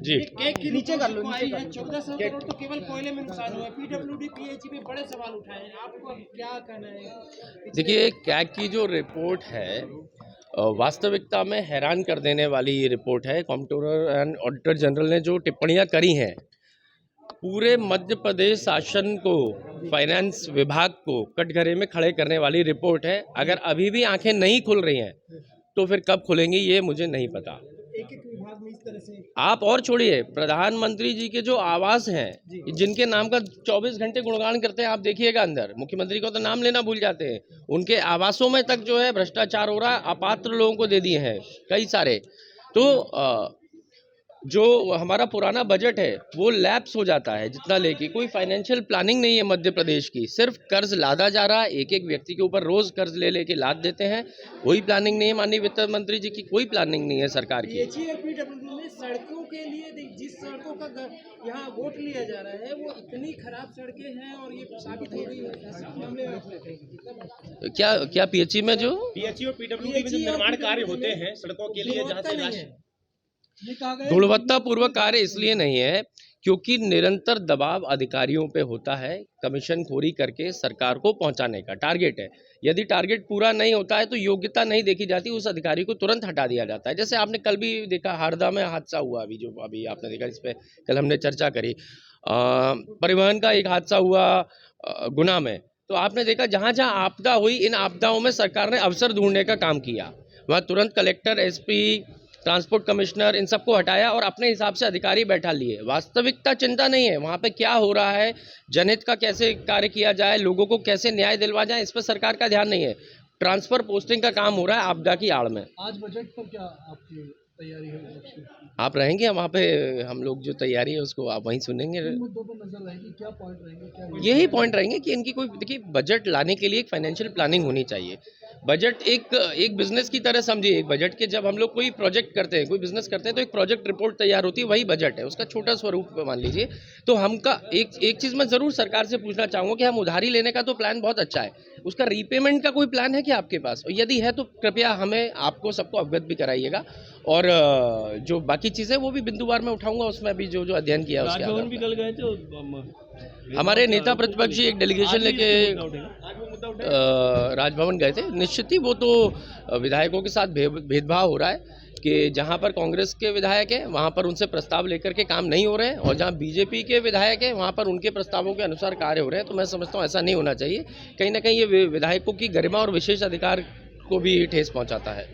जी नीचे कर लो, नीचे कर लो। 1400 करोड़ तो केवल कोयले में नुकसान हुआ है। पीडब्ल्यूडी पीएचई पे बड़े सवाल उठाए हैं, आपको अब क्या कहना है? देखिए, कैग की जो रिपोर्ट है वास्तविकता में हैरान कर देने वाली ये रिपोर्ट है। कॉम्प्ट्रोलर एंड ऑडिटर जनरल ने जो टिप्पणियां करी हैं, पूरे मध्य प्रदेश शासन को, फाइनेंस विभाग को कटघरे में खड़े करने वाली रिपोर्ट है। अगर अभी भी आंखें नहीं खुल रही हैं तो फिर कब खुलेंगी ये मुझे नहीं पता। एक एक विभाग में इस तरह से आप और छोड़िए, प्रधानमंत्री जी के जो आवास हैं, जिनके नाम का 24 घंटे गुणगान करते हैं, आप देखिएगा अंदर मुख्यमंत्री को तो नाम लेना भूल जाते हैं। उनके आवासों में तक जो है भ्रष्टाचार हो रहा है, अपात्र लोगों को दे दिए हैं कई सारे। तो जो हमारा पुराना बजट है वो लैप्स हो जाता है जितना लेके, कोई फाइनेंशियल प्लानिंग नहीं है मध्य प्रदेश की, सिर्फ कर्ज लादा जा रहा है। एक एक व्यक्ति के ऊपर रोज कर्ज ले लेके लाद देते हैं, कोई प्लानिंग नहीं है। माननीय वित्त मंत्री जी की कोई प्लानिंग नहीं है सरकार की। पीएचई और पीडब्ल्यूडी में सड़कों के लिए जिस सड़कों का यहाँ वोट लिया जा रहा है वो इतनी खराब सड़कें हैं और ये साबित हो गई है इस मामले में। क्या पीएचई में जो पीएचई और पीडब्ल्यूडी में जो निर्माण कार्य होते हैं सड़कों के लिए, जहाँ से राशि गुणवत्तापूर्वक कार्य इसलिए नहीं है क्योंकि निरंतर दबाव अधिकारियों पे होता है, कमीशन खोरी करके सरकार को पहुंचाने का टारगेट है। यदि टारगेट पूरा नहीं होता है तो योग्यता नहीं देखी जाती, उस अधिकारी को तुरंत हटा दिया जाता है। जैसे आपने कल भी देखा, हारदा में हादसा हुआ, अभी आपने देखा, इस पे कल हमने चर्चा करी। परिवहन का एक हादसा हुआ गुना में, तो आपने देखा जहाँ जहाँ आपदा हुई, इन आपदाओं में सरकार ने अवसर ढूंढने का काम किया। वहाँ तुरंत कलेक्टर, एसपी, ट्रांसपोर्ट कमिश्नर, इन सबको हटाया और अपने हिसाब से अधिकारी बैठा लिए। वास्तविकता चिंता नहीं है, वहाँ पे क्या हो रहा है, जनहित का कैसे कार्य किया जाए, लोगों को कैसे न्याय दिलवा जाए, इस पर सरकार का ध्यान नहीं है। ट्रांसफर पोस्टिंग का काम हो रहा है आपदा की आड़ में। आज बजट पर क्या आपकी तैयारी है? आप रहेंगे वहाँ पे, हम लोग जो तैयारी है उसको आप वहीं सुनेंगे। मुद्दों पर नजर रहेगी, क्या पॉइंट रहेंगे, क्या यही पॉइंट रहेंगे कि इनकी कोई, देखिए, बजट लाने के लिए एक फाइनेंशियल प्लानिंग होनी चाहिए। बजट एक बिजनेस की तरह समझिए। एक बजट के, जब हम लोग कोई प्रोजेक्ट करते हैं, कोई बिजनेस करते हैं, तो एक प्रोजेक्ट रिपोर्ट तैयार होती है, वही बजट है, उसका छोटा स्वरूप मान लीजिए। तो हमका एक चीज़ मैं ज़रूर सरकार से पूछना चाहूँगा कि हम उधारी लेने का तो प्लान बहुत अच्छा है, उसका रीपेमेंट का कोई प्लान है क्या आपके पास? और यदि है तो कृपया हमें, आपको, सबको अवगत भी कराइएगा। और जो बाकी चीज़ें वो भी बिंदुवार में उठाऊंगा, उसमें अभी जो अध्ययन किया उसके आधार भी पर। कल गए थे, हमारे नेता प्रतिपक्ष एक डेलीगेशन लेके राजभवन गए थे। निश्चित ही वो तो विधायकों के साथ भेदभाव हो रहा है कि जहां पर कांग्रेस के विधायक हैं वहां पर उनसे प्रस्ताव लेकर के काम नहीं हो रहे हैं, और जहां बीजेपी के विधायक हैं वहां पर उनके प्रस्तावों के अनुसार कार्य हो रहे हैं। तो मैं समझता हूं ऐसा नहीं होना चाहिए। कहीं ना कहीं ये विधायकों की गरिमा और विशेष अधिकार को भी ठेस पहुंचाता है।